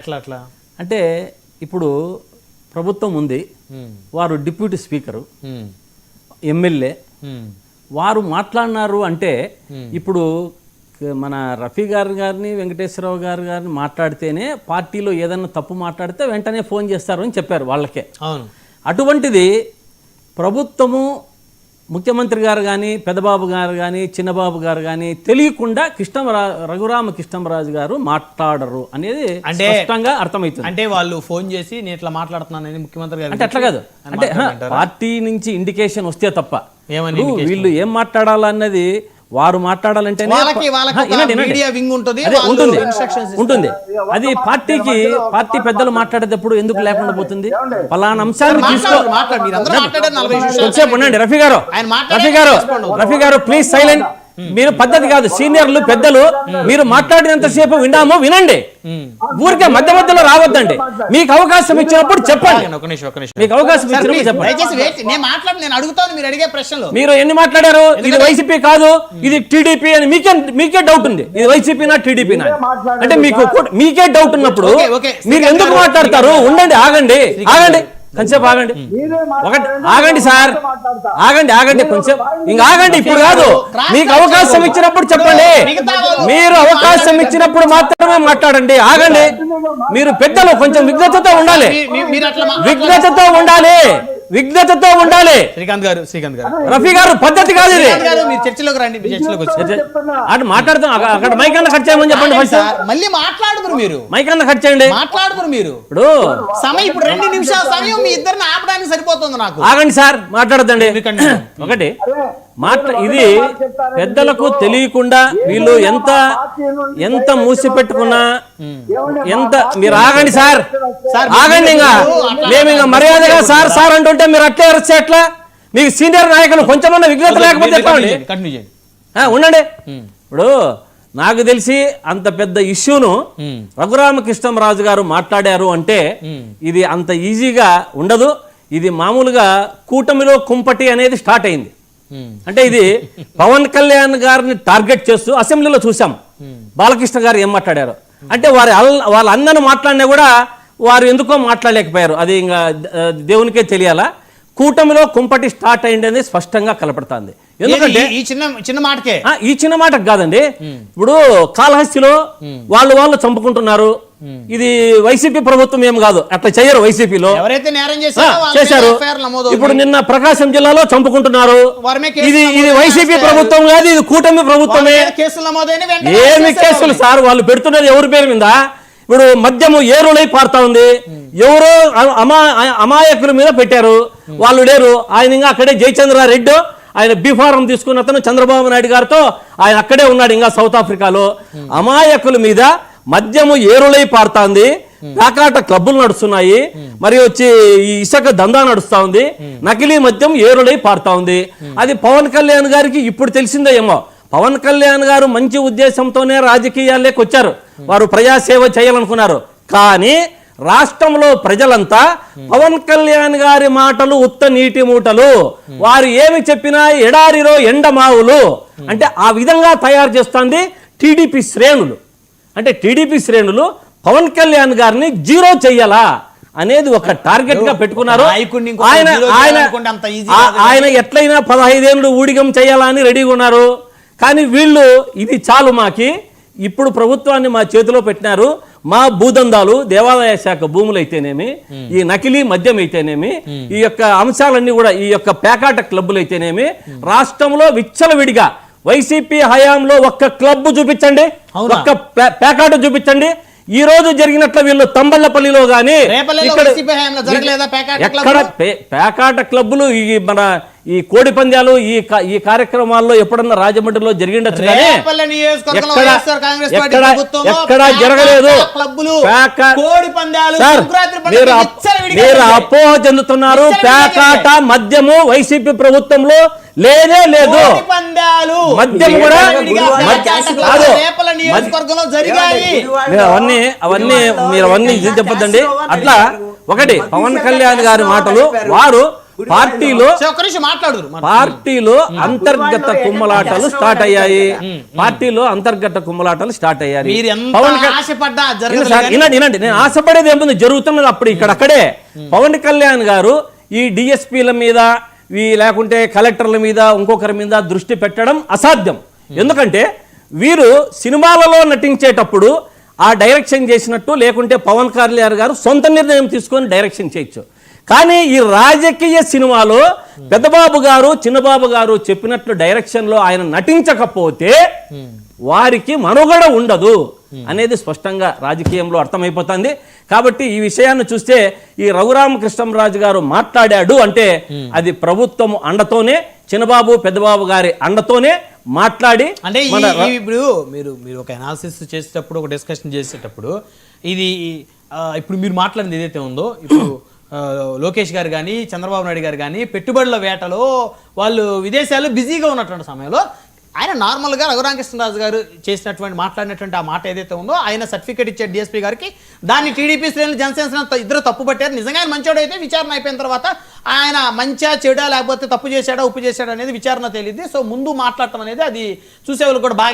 ఎట్లా అంటే ఇప్పుడు ప్రభుత్వం ఉంది, వారు డిప్యూటీ స్పీకరు, ఎమ్మెల్యే, వారు మాట్లాడినారు అంటే ఇప్పుడు మన రఫీ గారిని వెంకటేశ్వరరావు గారిని మాట్లాడితేనే పార్టీలో ఏదన్నా తప్పు మాట్లాడితే వెంటనే ఫోన్ చేస్తారు అని చెప్పారు వాళ్ళకే. అవును. అటువంటిది ప్రభుత్వము, ముఖ్యమంత్రి గారు కానీ, పెద్దబాబు గారు కానీ, చిన్నబాబు గారు కానీ తెలియకుండా రఘురామ కృష్ణంరాజు గారు మాట్లాడరు అనేది స్పష్టంగా అర్థమవుతుంది. అంటే వాళ్ళు ఫోన్ చేసి నేను ఇట్లా మాట్లాడుతున్నానని ముఖ్యమంత్రి గారు అంటే అట్లా కాదు, అంటే పార్టీ నుంచి ఇండికేషన్ వస్తే తప్ప వీళ్ళు ఏం మాట్లాడాలన్నది వారు మాట్లాడాలంటే ఉంటుంది. అది పార్టీ పెద్దలు మాట్లాడేటప్పుడు ఎందుకు లేకుండా పోతుంది? పలానా అంశాన్ని తీసుకోసేపు ఉండండి. రఫీ గారు ప్లీజ్ సైలెంట్. మీరు పద్ధతి కాదు, సీనియర్లు పెద్దలు మీరు మాట్లాడినంతసేపు వినండి. ఊరికే మధ్య మధ్యలో రావద్దండి. మీకు అవకాశం ఇచ్చినప్పుడు చెప్పండి. మీకు అవకాశం ఇచ్చినప్పుడు చెప్పండి. మీరు ఎన్ని మాట్లాడారు? ఇది వైసీపీ కాదు, ఇది టీడీపీ అని మీకే డౌట్ ఉంది. ఇది వైసీపీనా టీడీపీనా అంటే మీకే డౌట్ ఉన్నప్పుడు మీరు ఎందుకు మాట్లాడతారు? ఉండండి, ఆగండి కొంచెంసేపు ఆగండి. ఆగండి సార్, ఆగండి కొంచెం. ఇంకా ఆగండి, ఇప్పుడు కాదు. మీకు అవకాశం ఇచ్చినప్పుడు చెప్పండి. మీరు అవకాశం ఇచ్చినప్పుడు మాత్రమే మాట్లాడండి. ఆగండి. మీరు పెద్దలు కొంచెం విఘ్నతతో ఉండాలి. శ్రీకాంత్ గారు రఫీ గారు పద్ధతి కాదు ఇది. చర్చలోకి రండి. అటు మాట్లాడుతాం. అక్కడ మైక్ అన్న కట్ చేయమని చెప్పండి. మళ్ళీ మాట్లాడుతున్నారు మీరు. మైక్ అన్న కట్ చేయండి. మాట్లాడుతున్నారు మీరు. ఇప్పుడు 2 నిమిషాల సమయం మీ ఇద్దరిని ఆపడానికి సరిపోతుంది నాకు. ఆగండి సార్, మాట్లాడద్దండి. ఒకటి ఇది పెద్దలకు తెలియకుండా వీళ్ళు ఎంత మూసి పెట్టుకున్నా ఎంత. మీరు ఆగండి సార్, ఆగండి. మేము ఇంకా మర్యాదగా సార్ అంటుంటే మీరు అట్లే అరెస్ట్ ఎట్లా? మీకు సీనియర్ నాయకులు కొంచెమన్నా విఘ్నత లేకపోతే ఉండండి. ఇప్పుడు నాకు తెలిసి అంత పెద్ద ఇష్యూను రఘురామకృష్ణంరాజు గారు మాట్లాడారు అంటే ఇది అంత ఈజీగా ఉండదు. ఇది మామూలుగా కూటమిలో కుంపటి అనేది స్టార్ట్ అయింది. అంటే ఇది పవన్ కళ్యాణ్ గారిని టార్గెట్ చేస్తూ అసెంబ్లీలో చూసాం బాలకృష్ణ గారు ఏం మాట్లాడారు అంటే వాళ్ళ అన్నను మాట్లాడినా కూడా వారు ఎందుకో మాట్లాడలేకపోయారు. అది ఇంకా దేవునికే తెలియాలా. కూటమిలో కుంపటి స్టార్ట్ అయింది అనేది స్పష్టంగా కనపడుతుంది. ఎందుకంటే ఈ చిన్న మాటకు కాదండి. ఇప్పుడు కాళహస్తిలో వాళ్ళు చంపుకుంటున్నారు. ఇది వైసీపీ ప్రభుత్వం ఏం కాదు, అట్లా చేయరు. వైసీపీలో చేశారు. ఇప్పుడు నిన్న ప్రకాశం జిల్లాలో చంపుకుంటున్నారు. ఇది వైసీపీ ప్రభుత్వం కాదు, ఇది కూటమి ప్రభుత్వమే. ఏమి కేసులు సార్ వాళ్ళు పెడుతున్నది ఎవరి పేరు మీద? ఇప్పుడు మద్యము ఏరులై పారుతా ఉంది. ఎవరో అమాయకుల మీద పెట్టారు, వాళ్ళు లేరు. ఆయన ఇంకా అక్కడే జయచంద్రారెడ్డి ఆయన బీఫారం తీసుకున్న అతను చంద్రబాబు నాయుడు గారితో ఆయన అక్కడే ఉన్నాడు ఇంకా సౌత్ ఆఫ్రికాలో. అమాయకుల మీద మద్యము ఏరులై పారుతాంది, ప్యాకాట క్లబ్బులు నడుస్తున్నాయి, మరి వచ్చి ఈ ఇసుక దందా నడుస్తా ఉంది, నకిలీ మద్యం ఏరులై పారుతా ఉంది. అది పవన్ కళ్యాణ్ గారికి ఇప్పుడు తెలిసిందో ఏమో. పవన్ కళ్యాణ్ గారు మంచి ఉద్దేశంతోనే రాజకీయాల్లోకి వచ్చారు, వారు ప్రజాసేవ చేయాలనుకున్నారు. కానీ రాష్ట్రంలో ప్రజలంతా పవన్ కళ్యాణ్ గారి మాటలు ఉత్త నీటి మూటలు, వారు ఏమి చెప్పినా ఎడారిలో ఎండమావులు అంటే ఆ విధంగా తయారు చేస్తుంది టీడీపీ శ్రేణులు. అంటే టీడీపీ శ్రేణులు పవన్ కళ్యాణ్ గారిని జీరో చెయ్యాలా అనేది ఒక టార్గెట్ గా పెట్టుకున్నారు. ఆయన ఎట్లయినా 15 ఏళ్ళు ఊడిగం చేయాలని రెడీగా ఉన్నారు. కానీ వీళ్ళు ఇది చాలు మాకి, ఇప్పుడు ప్రభుత్వాన్ని మా చేతిలో పెట్టినారు, మా భూదందాలు దేవాదాయ శాఖ భూములు అయితేనేమి, ఈ నకిలీ మద్యం అయితేనేమి, ఈ యొక్క అంశాలన్నీ కూడా ఈ యొక్క పేకాట క్లబ్బులు అయితేనేమి రాష్ట్రంలో విచ్చలవిడిగా వైసీపీ హయాంలో ఒక్క క్లబ్ చూపించండి, ఒక్క పేకాట చూపించండి. ఈ రోజు జరిగినట్లు వీళ్ళు తంబల్లపల్లిలో గానీ ఎక్కడ పేకాట క్లబ్బులు మన ఈ కోడి పందాలు ఈ కార్యక్రమాల్లో ఎప్పుడన్నా రాజమండ్రిలో జరిగిండొచ్చు కానీ ఎక్కడ జరగలేదు. మీరు అపోహ చెందుతున్నారు. పేకాట మద్యము వైసీపీ ప్రభుత్వంలో లేదే లేదు. మద్యం కూడా అవన్నీ మీరు అవన్నీ చెప్పొద్దండి. అట్లా ఒకటి పవన్ కళ్యాణ్ గారి మాటలు వారు పార్టీలో ఒక్క నిమిషం మాట్లాడుదురు పార్టీలో అంతర్గత కుమ్మలాటలు స్టార్ట్ అయ్యాయి. పార్టీలో అంతర్గత కుమ్మలాటలు స్టార్ట్ అయ్యాయి. మీరు ఎంత పవన్ ఆశపడ్డా వినండి జరగదు కానీ- వినండి, నేను ఆశపడేది ఏముంది, జరుగుతున్నది అప్పుడు ఇక్కడక్కడే. పవన్ కళ్యాణ్ గారు ఈ డిఎస్పీల మీద లేకుంటే కలెక్టర్ల మీద ఇంకొకరి మీద దృష్టి పెట్టడం అసాధ్యం. ఎందుకంటే వీరు సినిమాలలో నటించేటప్పుడు ఆ డైరెక్షన్ చేసినట్టు, లేకుంటే పవన్ కళ్యాణ్ గారు సొంత నిర్ణయం తీసుకొని డైరెక్షన్ చేయొచ్చు. కానీ ఈ రాజకీయ సినిమాలో పెద్దబాబు గారు చిన్నబాబు గారు చెప్పినట్లు డైరెక్షన్లో ఆయన నటించకపోతే వారికి మనుగడ ఉండదు అనేది స్పష్టంగా రాజకీయంలో అర్థమైపోతుంది. కాబట్టి ఈ విషయాన్ని చూస్తే ఈ రఘురామకృష్ణంరాజు గారు మాట్లాడాడు అంటే అది ప్రభుత్వం అండతోనే, చిన్నబాబు పెద్దబాబు గారి అండతోనే మాట్లాడి, అంటే ఇప్పుడు మీరు ఒక అనాలిసిస్ చేసేటప్పుడు, ఒక డిస్కషన్ చేసేటప్పుడు, ఇది ఇప్పుడు మీరు మాట్లాడింది ఏదైతే ఉందో, ఇప్పుడు లోకేష్ గారు కానీ చంద్రబాబు నాయుడు గారు కానీ పెట్టుబడుల వేటలో వాళ్ళు విదేశాల్లో బిజీగా ఉన్నటువంటి సమయంలో ఆయన నార్మల్గా రఘురామకృష్ణరాజు గారు చేసినటువంటి మాట్లాడినటువంటి ఆ మాట ఏదైతే ఉందో, ఆయన సర్టిఫికేట్ ఇచ్చే డిఎస్పీ గారికి దాన్ని టీడీపీ శ్రేణులు జనసేన ఇద్దరు తప్పు పట్టారు. నిజంగా ఆయన మంచోడు అయితే విచారణ అయిపోయిన తర్వాత ఆయన మంచిగా చెడా లేకపోతే తప్పు చేశాడా ఉప్పు చేశాడా అనేది విచారణ తేలింది. సో ముందు మాట్లాడటం అనేది అది చూసేవాళ్ళు కూడా బాగా